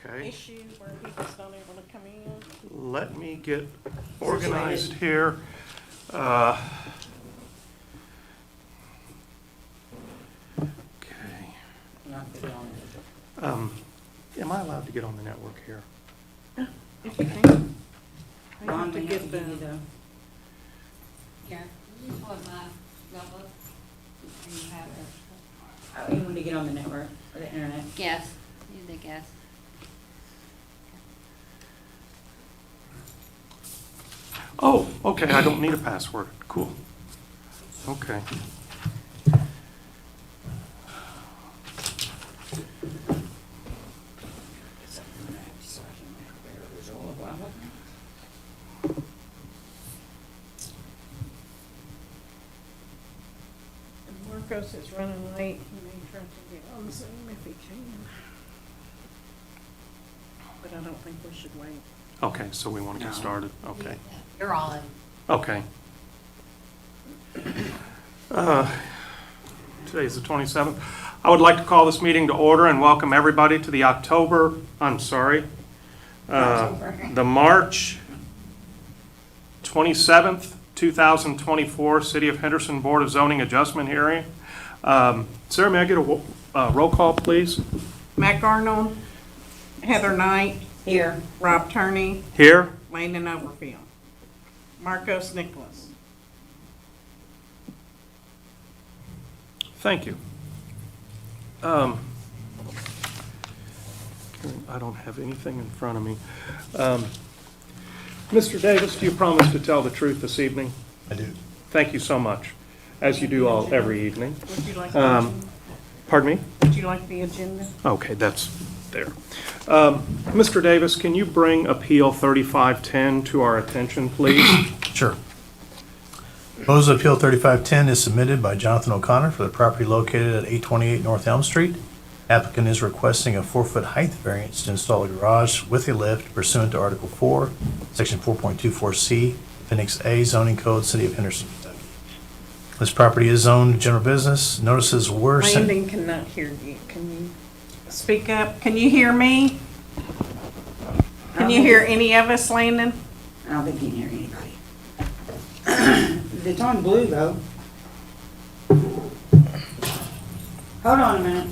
Okay, issue where he was not able to come in. let me get organized here. Okay. Not to be on it. Am I allowed to get on the network here? If you can. I Ron, have to we get have to the, give you the, Here, you just want my notebook, and you have it. oh, you want to get on the network or the internet? Yes, need the guess. Oh, okay, I don't need a password. Cool. Okay. Marcos is running late. He may try to get on Zoom if he can. But I don't think we should wait. Okay, so we want to get No. started. Okay. You're on. Okay. Today is the 27th. I would like to call this meeting to order and welcome everybody to the the March 27th, 2024 City of Henderson Board of Zoning Adjustment hearing. Sarah, may I get a roll call, please? Mac Arnold, Heather Knight, Here. Rob Turney, Here? Landon Overfield, Marcos Nicholas. Thank you. I don't have anything in front of me. Mr. Davis, do you promise to tell the truth this evening? I do. Thank you so much, as you do all every evening. Would you like the agenda? Pardon me? Would you like the agenda? Okay, that's there. Mr. Davis, can you bring Appeal 3510 to our attention, please? Sure. Proposed Appeal 3510 is submitted by Jonathan O'Connor for the property located at 828 North Elm Street. Applicant is requesting a 4-foot height variance to install a garage with a lift pursuant to Article 4, Section 4.24C, Appendix A, Zoning Code, City of Henderson, Kentucky. This property is zoned general business. Notices were sent. Landon cannot hear you. Can you speak up? Can you hear me? Can you hear any of us, Landon? I don't think you can hear anybody. It's on blue though. Hold on a minute.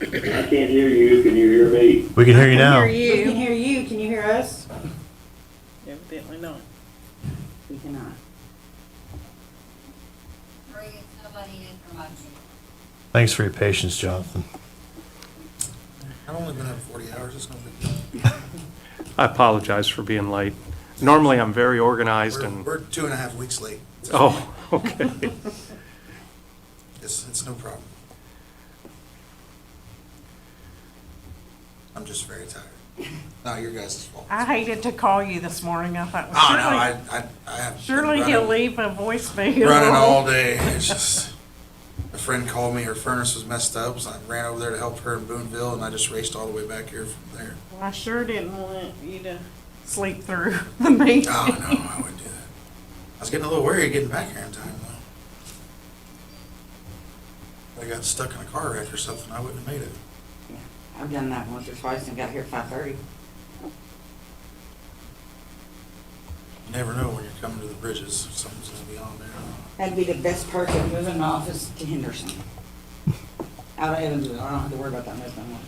I can't hear you. Can you hear me? We can hear you now. I can hear We can you. hear you. Can you hear us? Evidently not. We cannot. Bring somebody in from my team. Thanks for your patience, Jonathan. I've only been up 40 hours, it's no big deal. I apologize for being late. Normally, I'm very organized and, We're 2.5 weeks late. oh, okay. It's no problem. I'm just very tired. Not your guys' fault. I hated to call you this morning. I thought, Oh, no, well, I have. been surely he'll running- leave a voicemail. Running all day. It's just, a friend called me, her furnace was messed up, so I ran over there to help her in Booneville, and I just raced all the way back here from there. Well, I sure didn't want you to sleep through the meeting. Oh, no, I wouldn't do that. I was getting a little wary of getting back here in time, though. If I got stuck in a car wreck or something, I wouldn't have made it. Yeah, I've done that once or twice and got here at 5:30. You never know when you're coming to the bridges, something's gonna be on there. That'd be the best part of moving the office to Henderson. Out of Evansville, I don't have to worry about that mess no more.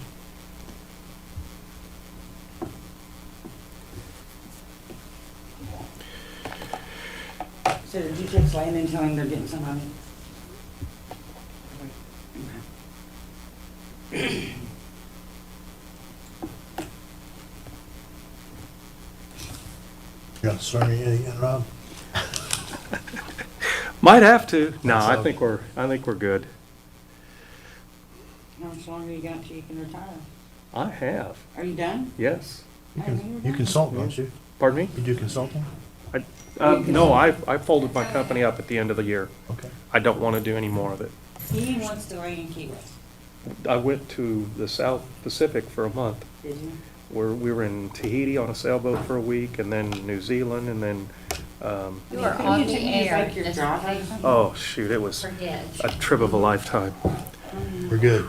So did you text Landon and tell him they're getting somebody? Okay. You got to swear me in again, Rob? Might have to. No, That's I okay. think we're good. How much longer you got till you can retire? I have, Are you done? yes. You consult, don't you? Pardon me? You do consulting? No, I folded my company up at the end of the year. Okay. I don't want to do any more of it. He wants to lay in Key West. I went to the South Pacific for a month. Did you? Where we were in Tahiti on a sailboat for a week, and then New Zealand, and then, You are Couldn't on you the take me air. like your Just job? in case you oh, shoot, it was forget. a trip of a lifetime. We're good.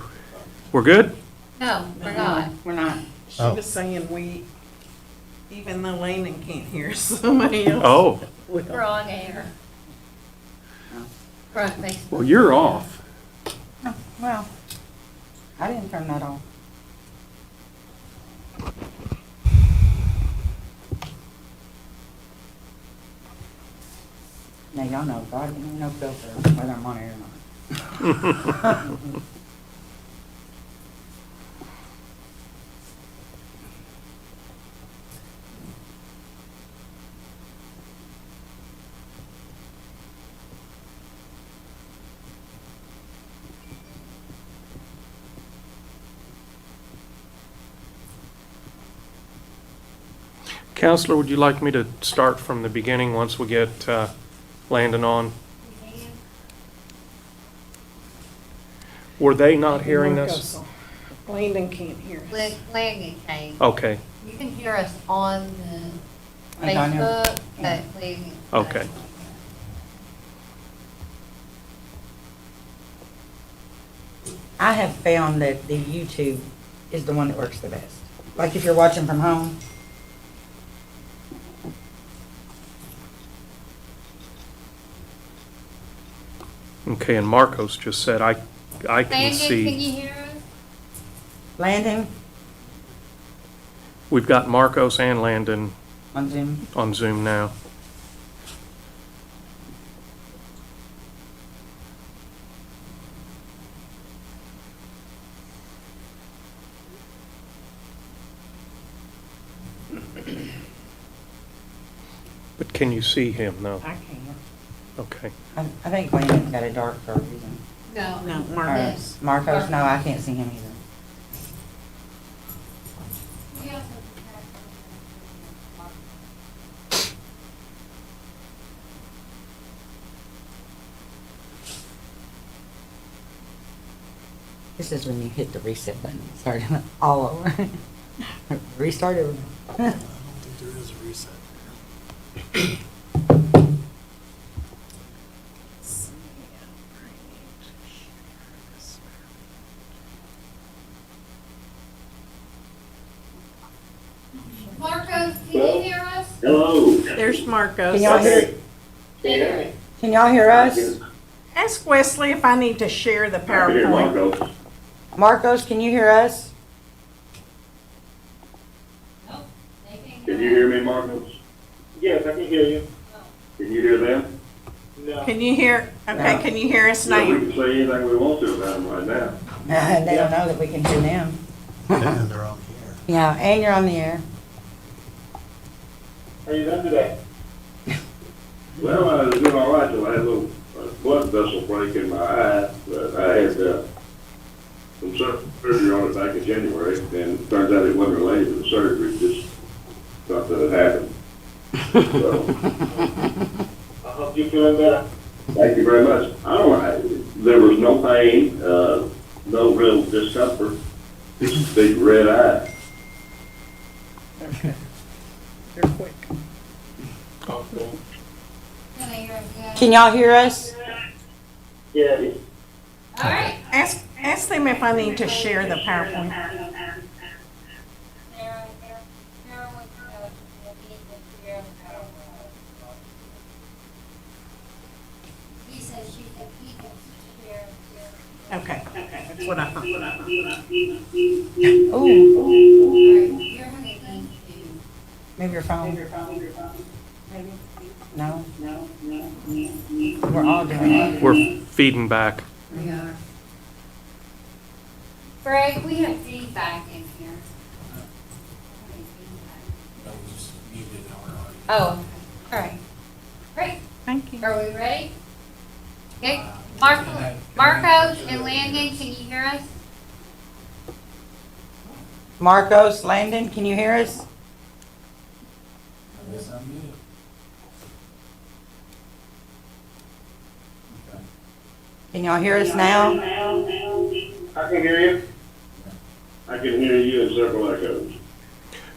We're good? No, we're not. We're not. She Oh. was saying even though Landon can't hear, somebody else. Oh, will. We're on air. We're on Facebook. well, you're off. Oh, well, I didn't turn that off. Now, y'all know, God, you know, no filter, whether I'm on air or not. Counselor, would you like me to start from the beginning once we get Landon on? Were they not hearing us? Marcos. Landon can't hear us. Landon came. Okay, You can hear us on the Like on here? Facebook, Yeah. but Landon. okay. I have found that the YouTube is the one that works the best. Like if you're watching from home, Okay, and Marcos just said, I can Landon, can see. you hear us? Landon We've got Marcos and Landon on Zoom. on Zoom now. But can you see him? No. I can't. Okay. I think Landon's got a dark for a reason. No. No, Or Marcos. Marcos, no, I can't see him either. We also This is when you hit the reset button, start all over. Restart it. I don't think there is a reset. Marcos, can you hear us? Hello. There's Marcos. Can y'all hear, can y'all hear us? Ask Wesley if I need to share the I can hear PowerPoint. Marcos. Marcos, can you hear us? Nope. They can't Can you hear me, Marcos? Yes, I can hear you. Can you hear them? Can you hear, okay, No. can you hear us Yeah, we now? can say anything we want to about them right now. They don't know that we can hear them. And they're on the air. Yeah, and you're on the air. How you done today? Well, I was doing all right till I had a little blood vessel break in my eye, but I had some surgery on it back in January, and it turns out it wasn't related to the surgery, just something that happened. So, I hope you're feeling better. Thank you very much. There was no pain, no real discomfort, just a big red eye. Okay. They're quick. Can I hear us again? Can y'all hear us? Yeah. All right. Ask them if I need to share the PowerPoint. Sarah wants to know if you need to share the PowerPoint. He says he can share. Okay, that's what I thought. Ooh, All right, you're gonna need to. maybe your phone. Maybe. No. We're all doing it. We're feeding back. We are. Greg, we have feedback in here. Oh, all right. Great. Thank you. Are we ready? Okay. Marcos and Landon, can you hear us? Marcos, Landon, can you hear us? Can y'all hear us now? I can hear you. I can hear you in several echoes.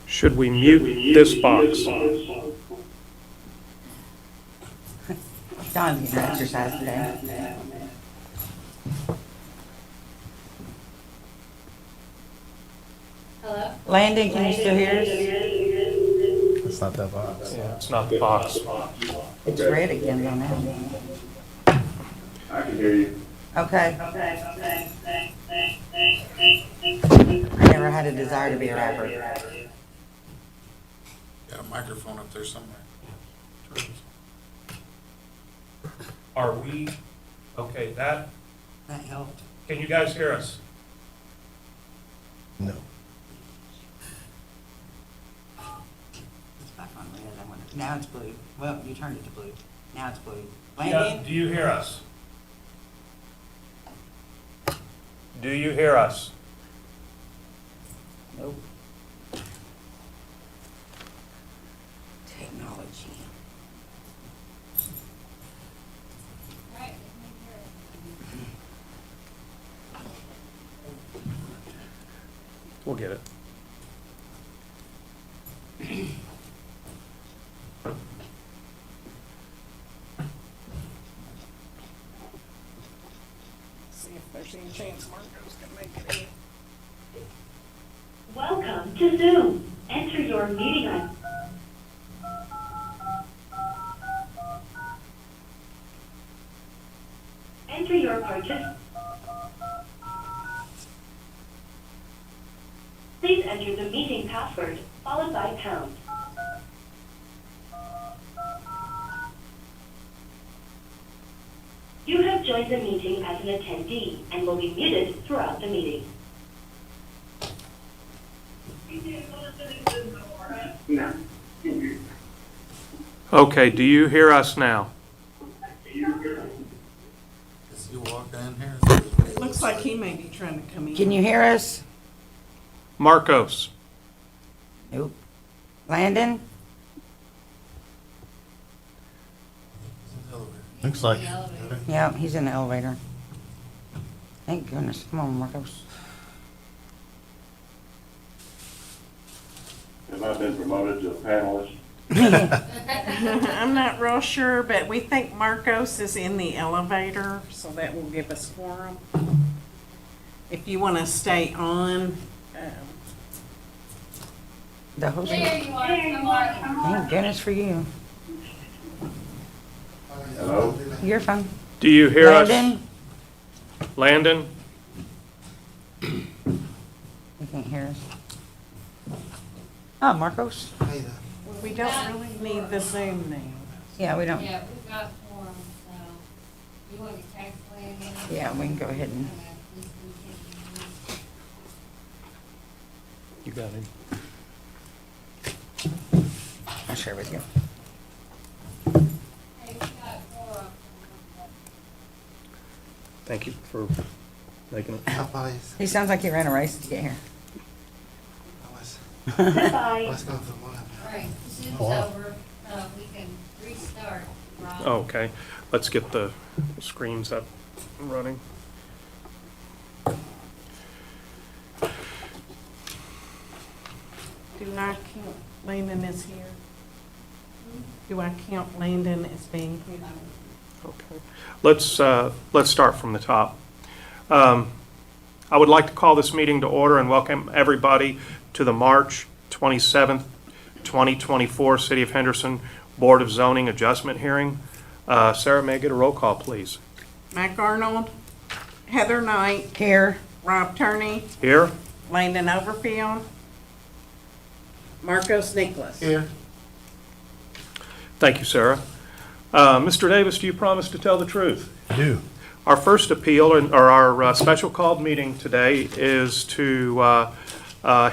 Should we mute this box? John's getting exercise today. Landon, can you still hear us? It's not that box. Yeah, it's not the box. It's red again though now. I can hear you. Okay. I never had a desire to be a rapper. Got a microphone up there somewhere. Are we, okay, that, That helped. can you guys hear us? No. It's back on red. Now it's blue. Well, you turned it to blue. Now it's blue. Yeah, Landon? do you hear us? Do you hear us? Nope. Technology. All right, let me hear it. We'll get it. See if there's any chance Marco's gonna make it in. Welcome to Zoom. Enter your meeting ID. Enter your Please enter the meeting password, followed by pound. You have joined the meeting as an attendee and will be muted throughout the meeting. No. Okay, do you hear us now? Is he walking in here? Looks like he may be trying to come in. Can you hear us? Marcos? Nope. Landon? Looks like. Yeah, he's in the elevator. Thank goodness. Come on, Marcos. Have I been promoted to a panelist? I'm not real sure, but we think Marcos is in the elevator, so that will give us quorum. If you want to stay on, The host. There you are, come on. Thank goodness for you. Hello? You're fine. Do you hear us? Landon? Landon? You can't hear us. Oh, Marcos? we don't really need the Zoom name. Yeah, we don't. Yeah, we've got forms, so you want to text Landon? Yeah, we can go ahead and. You got him. I'll share with you. Hey, we got four. Thank you for making it. He sounds like he ran a race to get here. Goodbye. All right, Zoom's Oh, wow. over, we can restart, Rob. Okay, let's get the screens up and running. Do I count Landon as here? Do I count Landon as being here? Okay, let's start from the top. I would like to call this meeting to order and welcome everybody to the March 27th, 2024 City of Henderson Board of Zoning Adjustment hearing. Sarah, may I get a roll call, please? Mike Arnold, Heather Knight, Here. Rob Turney, Here? Landon Overfield, Marcos Nicholas. Here. Thank you, Sarah. Mr. Davis, do you promise to tell the truth? I do. Our first appeal, or our special called meeting today is to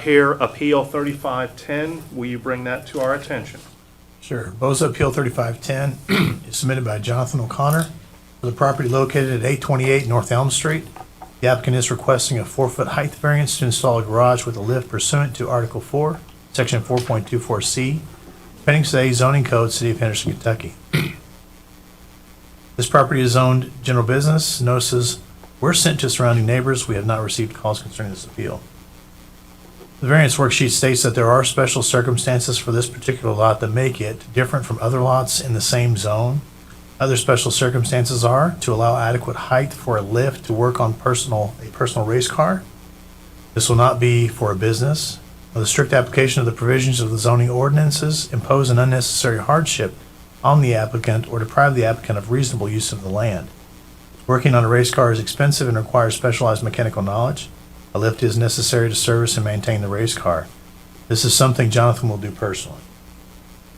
hear Appeal 3510. Will you bring that to our attention? Sure. Boza Appeal 3510 is submitted by Jonathan O'Connor for the property located at 828 North Elm Street. The applicant is requesting a 4-foot height variance to install a garage with a lift pursuant to Article 4, Section 4.24C, pending today's zoning code, City of Henderson, Kentucky. This property is zoned general business. Notices were sent to surrounding neighbors. We have not received calls concerning this appeal. The variance worksheet states that there are special circumstances for this particular lot that make it different from other lots in the same zone. Other special circumstances are to allow adequate height for a lift to work on a personal race car. This will not be for a business. The strict application of the provisions of the zoning ordinances impose an unnecessary hardship on the applicant or deprive the applicant of reasonable use of the land. Working on a race car is expensive and requires specialized mechanical knowledge. A lift is necessary to service and maintain the race car. This is something Jonathan will do personally.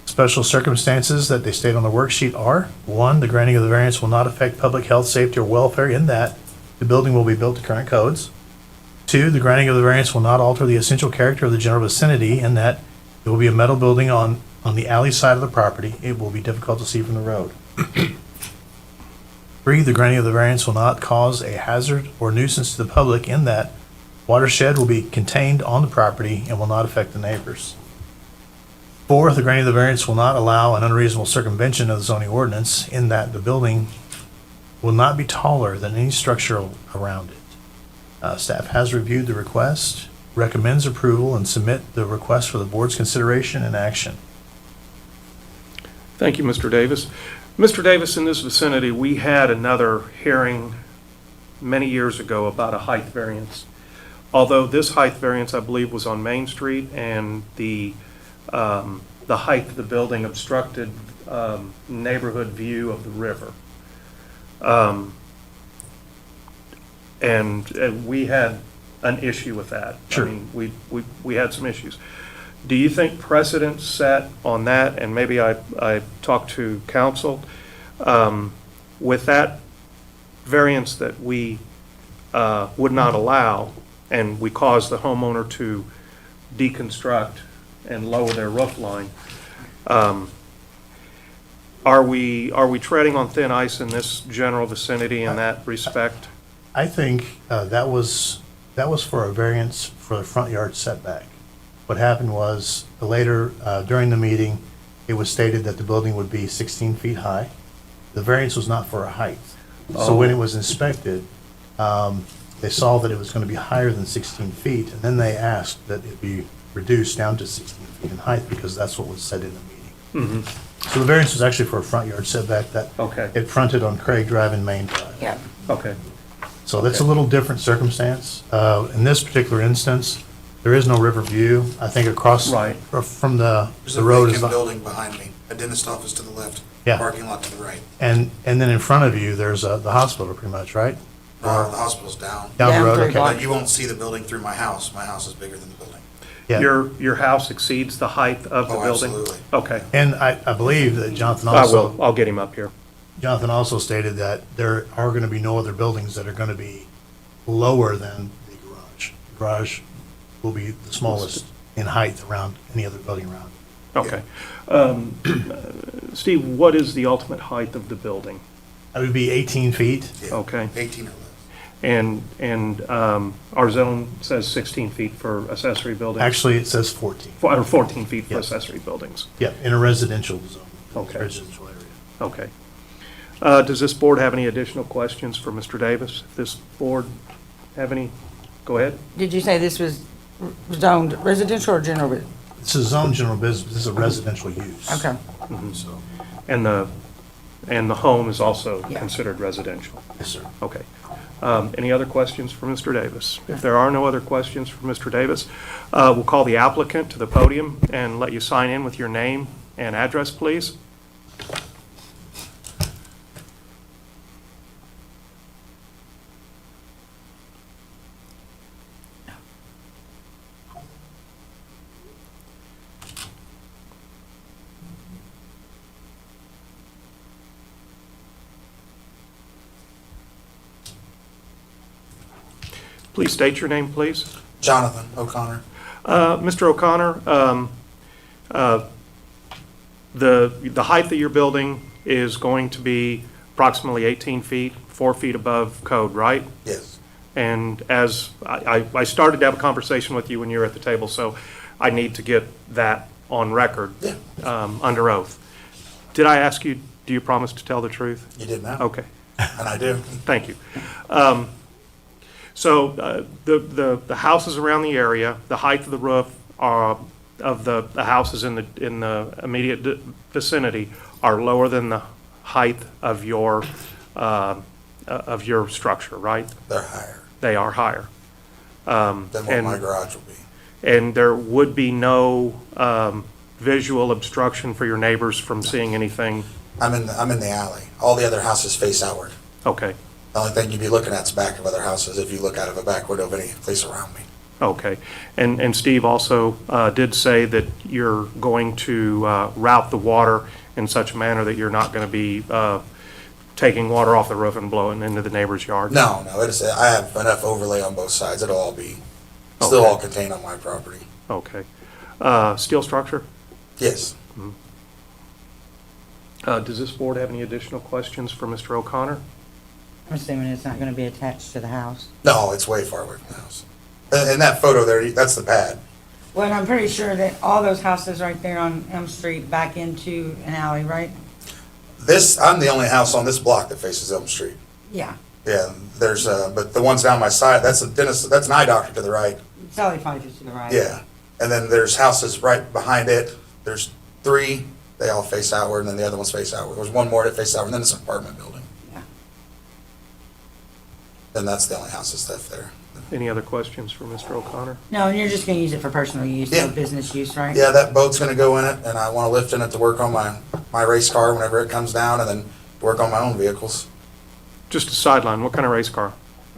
Special circumstances that they state on the worksheet are: 1, the granting of the variance will not affect public health, safety, or welfare in that the building will be built to current codes. 2, the granting of the variance will not alter the essential character of the general vicinity in that it will be a metal building on the alley side of the property. It will be difficult to see from the road. 3, the granting of the variance will not cause a hazard or nuisance to the public in that watershed will be contained on the property and will not affect the neighbors. 4, the granting of the variance will not allow an unreasonable circumvention of the zoning ordinance in that the building will not be taller than any structure around it. Staff has reviewed the request, recommends approval, and submit the request for the board's consideration and action. Thank you, Mr. Davis. Mr. Davis, in this vicinity, we had another hearing many years ago about a height variance. Although this height variance, I believe, was on Main Street, and the height of the building obstructed neighborhood view of the river. And we had an issue with that. Sure. I mean, we had some issues. Do you think precedent set on that, and maybe I talked to council, with that variance that we would not allow, and we caused the homeowner to deconstruct and lower their roof line, are we treading on thin ice in this general vicinity in that respect? I think that was for a variance for the front yard setback. What happened was, later, during the meeting, it was stated that the building would be 16 feet high. The variance was not for a height. So when it was inspected, they saw that it was going to be higher than 16 feet, and then they asked that it be reduced down to 16 feet in height, because that's what was said in the meeting. So the variance was actually for a front yard setback that Okay. it fronted on Craig Drive and Main Drive. Yeah. Okay. So that's a little different circumstance. In this particular instance, there is no river view. I think across Right. from the There's a road is vacant the, building behind me, a dentist office to the left, Yeah. parking lot to the right. and then in front of you, there's the hospital pretty much, right? The hospital's down. Down the Down road, 3 okay. blocks. But you won't see the building through my house. My house is bigger than the building. Yeah. Your house exceeds the height of the Oh, building? absolutely. Okay. And I believe that Jonathan I also, will. I'll get him up here. Jonathan also stated that there are going to be no other buildings that are going to be lower than the garage. The garage will be the smallest in height around any other building around. Okay. Steve, what is the ultimate height of the building? That would be 18 feet. Yeah. Okay. 18 or less. And our zone says 16 feet for accessory buildings? Actually, it says 14. Or 14 feet for Yes. accessory buildings? Yeah, in a residential zone. Okay. Residential area. Okay. Does this board have any additional questions for Mr. Davis? If this board have any, go ahead. Did you say this was zoned residential or general? This is zone general business, this is a residential use. Okay. So, And the home is also Yeah. considered residential? yes, sir. Okay. Any other questions for Mr. Davis? If there are no other questions for Mr. Davis, we'll call the applicant to the podium and let you sign in with your name and address, please. Please state your name, please. Jonathan O'Connor. Mr. O'Connor, the height of your building is going to be approximately 18 feet, 4 feet above code, right? Yes. And as I started to have a conversation with you when you were at the table, so I need to get that on record, Yeah. under oath. Did I ask you, do you promise to tell the truth? You did now. Okay, And I do. thank you. So the houses around the area, the height of the roof of the houses in the immediate vicinity are lower than the height of your structure, right? They're higher They are higher. than what And- my garage will be. And there would be no visual obstruction for your neighbors from seeing anything? I'm in the alley. All the other houses face outward. Okay, The only thing you'd be looking at is back of other houses if you look out of a back window of any place around me. okay. And Steve also did say that you're going to route the water in such a manner that you're not going to be taking water off the roof and blowing into the neighbor's yard? No, I have enough overlay on both sides. It'll all be, still Okay. all contained on my property. Okay. Steel structure? Yes. Does this board have any additional questions for Mr. O'Connor? I'm assuming it's not gonna be attached to the house. No, it's way far away from the house. In that photo there, that's the pad. Well, I'm pretty sure that all those houses right there on Elm Street back into an alley, right? I'm the only house on this block that faces Elm Street. Yeah. Yeah, but the ones down my side, that's a dentist, that's an eye doctor to the right. Sally Fighters to the right. Yeah. And then there's houses right behind it. There's 3, they all face outward, and then the other ones face outward. There's one more that face outward, and then it's an apartment building. Yeah. And that's the only house that's left there. Any other questions for Mr. O'Connor? No, and you're just gonna use it for personal use, Yeah. no business use, right? Yeah, that boat's gonna go in it, and I wanna lift in it to work on my race car whenever it comes down, and then work on my own vehicles. Just a sideline, what kind of race car?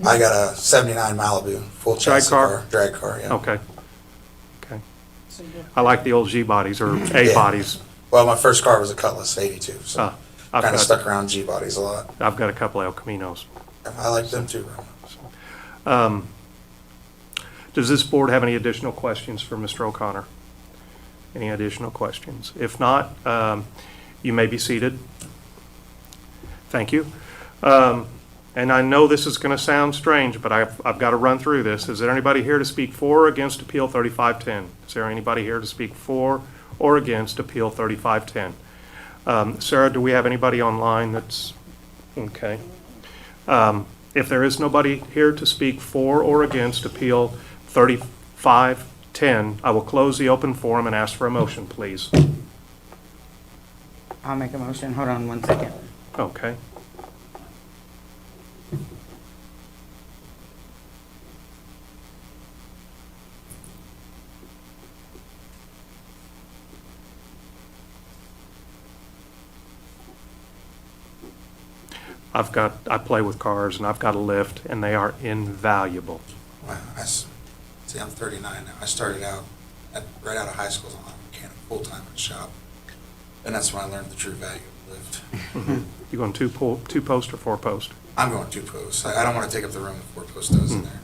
I got a 79 Malibu, full Drag chassis car? car, drag car, yeah. Okay. Okay. So you're- I like the old G bodies or A Yeah. bodies. Well, my first car was a Cutlass 82, so Uh, I've kinda got, stuck around G bodies a lot. I've got a couple El Caminos. I like them too, bro. Does this board have any additional questions for Mr. O'Connor? Any additional questions? If not, you may be seated. Thank you. And I know this is going to sound strange, but I've got to run through this. Is there anybody here to speak for or against Appeal 3510? Is there anybody here to speak for or against Appeal 3510? Sarah, do we have anybody online that's, okay. If there is nobody here to speak for or against Appeal 3510, I will close the open forum and ask for a motion, please. I'll make a motion. Hold on one second. Okay. I play with cars and I've got a lift and they are invaluable. Wow, see, I'm 39 now. I started out, right out of high school, as a mechanic, full-time in the shop. And that's when I learned the true value of lift. You going two post or 4 post? I'm going 2 posts. I don't want to take up the room the 4 post does in there.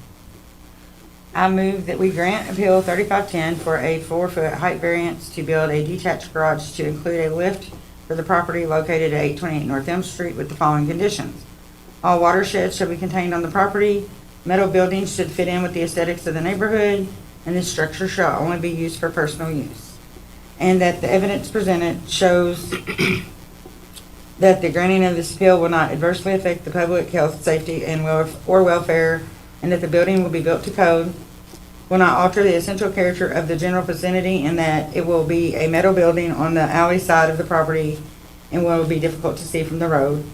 I move that we grant Appeal 3510 for a 4-foot height variance to build a detached garage to include a lift for the property located at 828 North Elm Street with the following conditions. All watersheds shall be contained on the property, metal buildings should fit in with the aesthetics of the neighborhood, and this structure shall only be used for personal use. And that the evidence presented shows that the granting of this appeal will not adversely affect the public health, safety, and welfare, and that the building will be built to code, will not alter the essential character of the general vicinity, and that it will be a metal building on the alley side of the property and will be difficult to see from the road,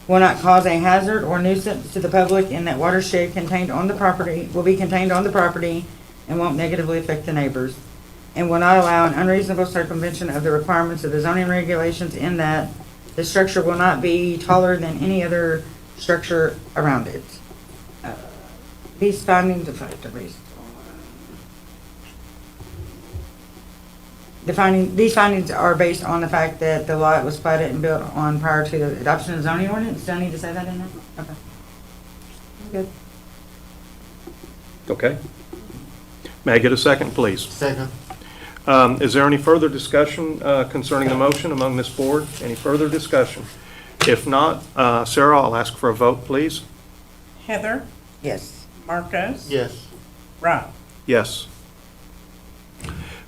will not cause a hazard or nuisance to the public, and that watershed contained on the property will be contained on the property and won't negatively affect the neighbors, and will not allow an unreasonable circumvention of the requirements of the zoning regulations, in that the structure will not be taller than any other structure around it. These findings of fact are based on, these findings are based on the fact that the lot was platted and built on prior to the adoption of zoning ordinance. Do I need to say that in there? Okay. Good. Okay. May I get a second, please? Second. Is there any further discussion concerning the motion among this board? Any further discussion? If not, Sarah, I'll ask for a vote, please. Heather, Yes. Marcos, Yes. Rob. Yes.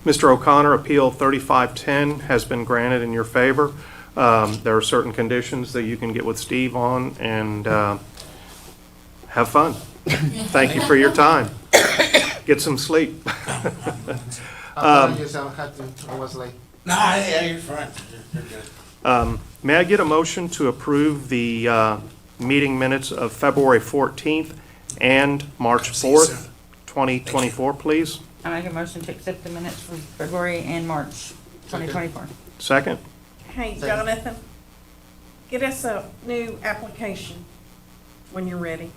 Mr. O'Connor, Appeal 3510 has been granted in your favor. There are certain conditions that you can get with Steve on and have fun. Thank you for your time. Get some sleep. Apologies, I had to, I was late. Nah, yeah, you're fine. You're good. May I get a motion to approve the meeting minutes of February 14th and March See you 4th, soon. 2024, please? I make a motion to accept the minutes for February and March 2024. Second? Hey, Jonathan, get us a new application when you're ready,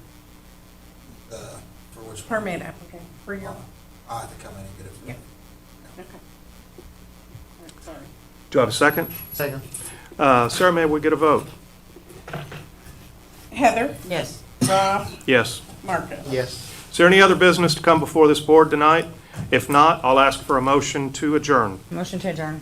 For which? permit application for your, I'll have to come in and get it. yeah. Okay. Sorry. Do I have a second? Second. Sarah, may we get a vote? Heather, Yes. Rob, Yes. Marcus. Yes. Is there any other business to come before this board tonight? If not, I'll ask for a motion to adjourn. Motion to adjourn.